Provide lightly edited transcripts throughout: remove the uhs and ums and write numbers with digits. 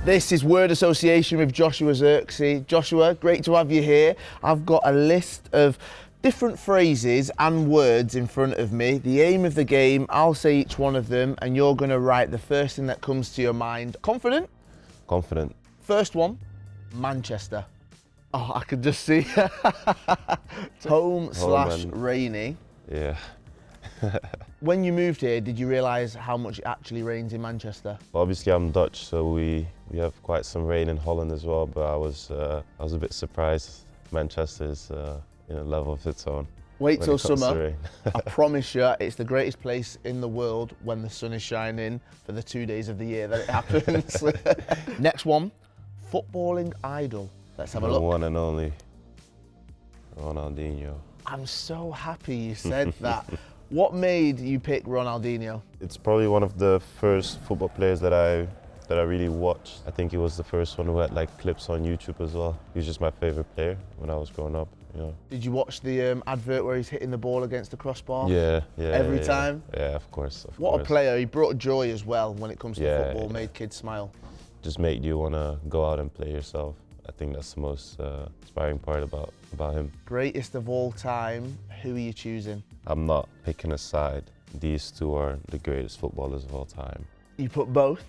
This is Word Association with Joshua Zirkzee. Joshua, great to have you here. I've got a list of different phrases and words in front of me. The aim of the game, I'll say each one of them and you're going to write the first thing that comes to your mind. Confident? Confident. First one, Manchester. Oh, I could just see. Home/rainy. Yeah. When you moved here, did you realise how much it actually rains in Manchester? Obviously, I'm Dutch, so we have quite some rain in Holland as well. But I was a bit surprised. Manchester is in a level of its own. Wait till summer. I promise you, it's the greatest place in the world when the sun is shining for the 2 days of the year that it happens. Next one, footballing idol. Let's have a look. The one and only Ronaldinho. I'm so happy you said that. What made you pick Ronaldinho? It's probably one of the first football players that I really watched. I think he was the first one who had like clips on YouTube as well. He was just my favorite player when I was growing up. You know. Did you watch the advert where he's hitting the ball against the crossbar? Yeah. Every time? Yeah, of course. What a player. He brought joy as well when it comes to football, made kids smile. Just made you want to go out and play yourself. I think that's the most inspiring part about him. Greatest of all time, who are you choosing? I'm not picking a side. These two are the greatest footballers of all time. You put both?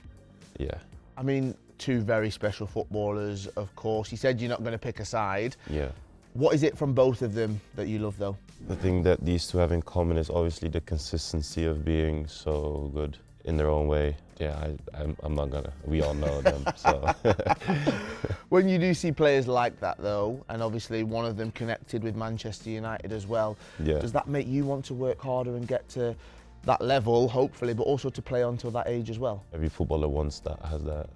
Yeah. I mean, two very special footballers, of course. You said you're not going to pick a side. Yeah. What is it from both of them that you love, though? The thing that these two have in common is obviously the consistency of being so good in their own way. Yeah, I'm not gonna. We all know them, so. When you do see players like that, though, and obviously one of them connected with Manchester United as well, does that make you want to work harder and get to that level, hopefully, but also to play on till that age as well? Every footballer wants that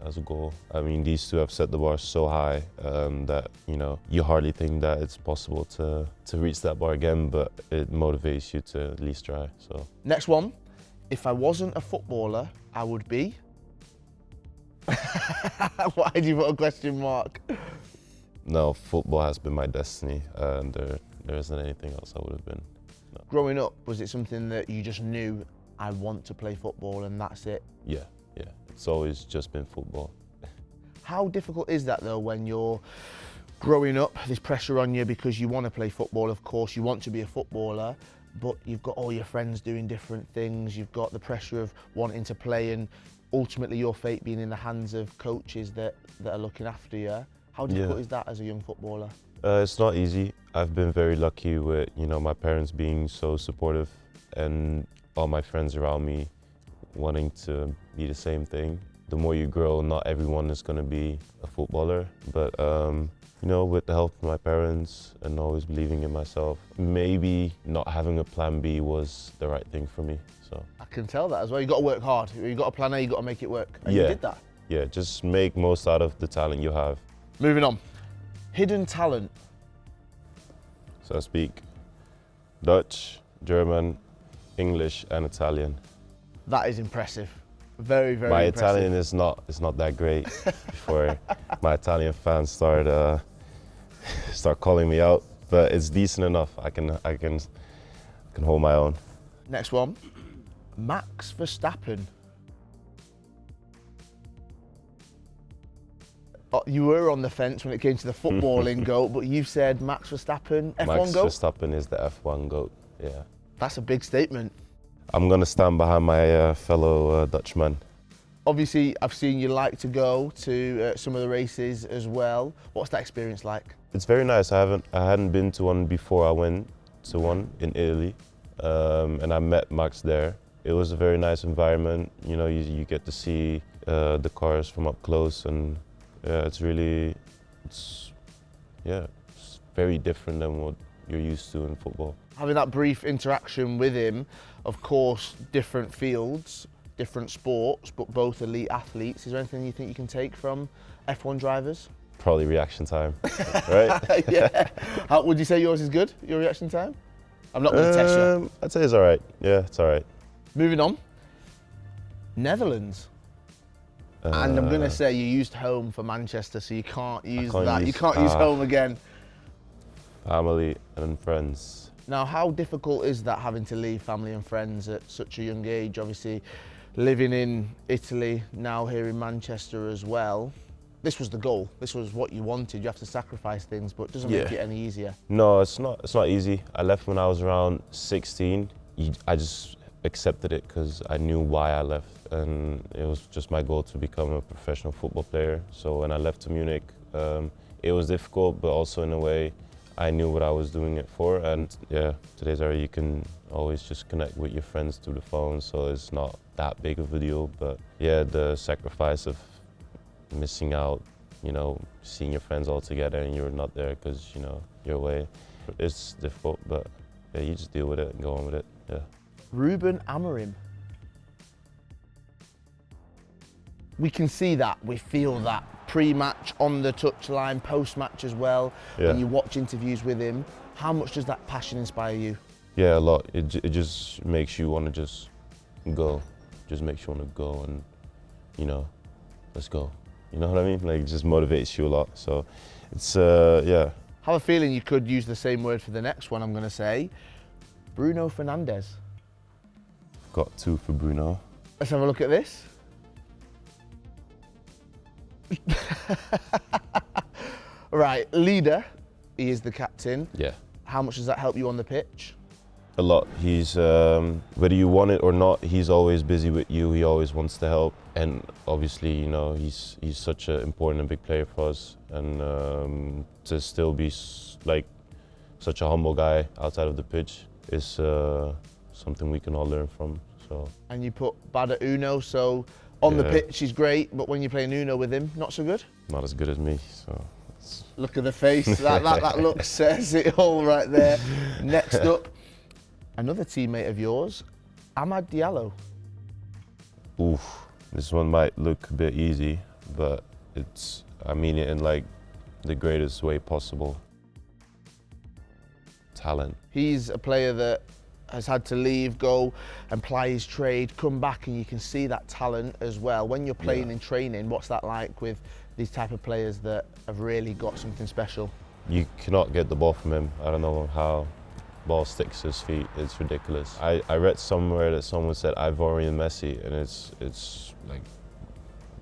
as a goal. I mean, these two have set the bar so high that you hardly think that it's possible to reach that bar again, but it motivates you to at least try. So. Next one. If I wasn't a footballer, I would be. Why do you put a question mark? No, football has been my destiny, and there isn't anything else I would have been. No. Growing up, was it something that you just knew, I want to play football and that's it? Yeah. It's always just been football. How difficult is that though when you're growing up, there's pressure on you because you want to play football, of course, you want to be a footballer, but you've got all your friends doing different things, you've got the pressure of wanting to play and ultimately your fate being in the hands of coaches that are looking after you. How difficult is that as a young footballer? It's not easy. I've been very lucky with my parents being so supportive and all my friends around me wanting to be the same thing. The more you grow, not everyone is going to be a footballer, but with the help of my parents and always believing in myself, maybe not having a plan B was the right thing for me. So I can tell that as well. You've got to work hard. You've got a plan A, you've got to make it work. And you did that. Yeah, just make most out of the talent you have. Moving on. Hidden talent. So I speak Dutch, German, English and Italian. That is impressive. Very, very my impressive. Italian is not that great before my Italian fans start calling me out, but it's decent enough. I can hold my own. Next one, Max Verstappen. You were on the fence when it came to the footballing GOAT, but you said Max Verstappen, F1 Max GOAT? Verstappen is the F1 GOAT, yeah. That's a big statement. I'm going to stand behind my fellow Dutchman. Obviously, I've seen you like to go to some of the races as well. What's that experience like? It's very nice. I hadn't been to one before I went to one in Italy, and I met Max there. It was a very nice environment. You get to see the cars from up close, and it's very different than what you're used to in football. Having that brief interaction with him, of course, different fields, different sports, but both elite athletes. Is there anything you think you can take from F1 drivers? Probably reaction time, right? Yeah. How would you say yours is good, your reaction time? I'm not going to test you. I'd say it's all right. Yeah, it's all right. Moving on. Netherlands. And I'm going to say you used home for Manchester, so you can't use that. You can't use home again. Family and friends. Now, how difficult is that, having to leave family and friends at such a young age? Obviously, living in Italy, now here in Manchester as well. this was the goal. This was what you wanted. You have to sacrifice things, but it doesn't make it any easier. No, it's not. It's not easy. I left when I was around 16. I just accepted it because I knew why I left, and it was just my goal to become a professional football player. So when I left to Munich, it was difficult, but also in a way, I knew what I was doing it for. And yeah, today's era, you can always just connect with your friends through the phone, so it's not that big of a deal. But yeah, the sacrifice of missing out, you know, seeing your friends all together and you're not there because, you know, you're away. It's difficult, but yeah, you just deal with it and go on with it, yeah. Ruben Amorim. We can see that, we feel that pre-match, on the touchline, post-match as well. Yeah. When you watch interviews with him, how much does that passion inspire you? Yeah, a lot. It just makes you want to just go. Just makes you want to go and, you know, let's go. You know what I mean? Like, it just motivates you a lot. So it's, yeah. I have a feeling you could use the same word for the next one I'm going to say. Bruno Fernandes. Got 2 for Bruno. Let's have a look at this. Right, leader. He is the captain. Yeah. How much does that help you on the pitch? A lot. He's, whether you want it or not, he's always busy with you. He always wants to help. And obviously, you know, he's such an important and big player for us. And to still be like such a humble guy outside of the pitch is something we can all learn from. So. And you put bad at Uno, so on the pitch he's great, but when you're playing Uno with him, not so good? Not as good as me, so. Look at the face, that look says it all right there. Next up, another teammate of yours, Amad Diallo. Oof, this one might look a bit easy, but I mean it in like the greatest way possible. Talent. He's a player that has had to leave, go and ply his trade, come back, and you can see that talent as well. When you're playing in training, what's that like with these type of players that have really got something special? You cannot get the ball from him. I don't know how ball sticks to his feet. It's ridiculous. I read somewhere that someone said Ivorian Messi, and it's like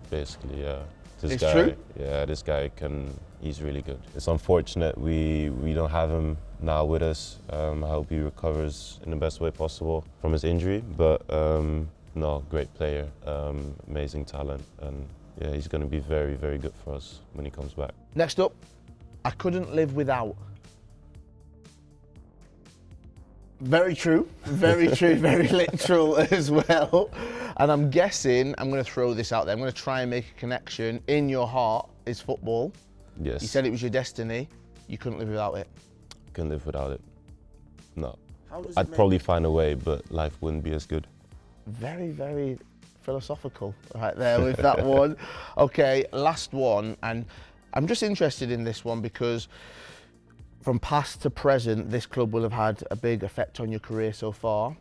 basically, yeah. It's true? Yeah, this guy he's really good. It's unfortunate we don't have him now with us. I hope he recovers in the best way possible from his injury, but no, great player, amazing talent, and yeah, he's going to be very, very good for us when he comes back. Next up, I couldn't live without. Very true, very literal as well. And I'm guessing, I'm going to throw this out there, I'm going to try and make a connection. In your heart is football. Yes. You said it was your destiny. You couldn't live without it. Couldn't live without it. No. I'd probably find a way, but life wouldn't be as good. Very philosophical right there with that one. Okay, last one, and I'm just interested in this one because from past to present, this club will have had a big effect on your career so far.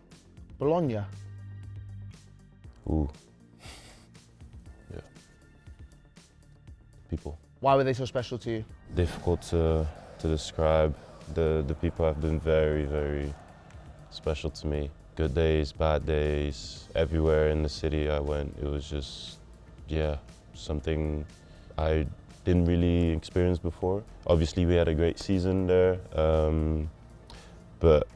Bologna. Ooh. Yeah. People. Why were they so special to you? Difficult to describe. The people have been very special to me. Good days, bad days. Everywhere in the city I went, it was just, yeah, something I didn't really experience before. Obviously, we had a great season there, but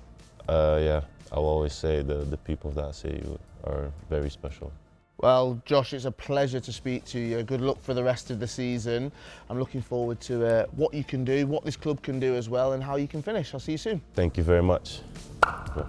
yeah, I'll always say the people of that city are very special. Well, Josh, it's a pleasure to speak to you. Good luck for the rest of the season. I'm looking forward to what you can do, what this club can do as well, and how you can finish. I'll see you soon. Thank you very much. Yeah.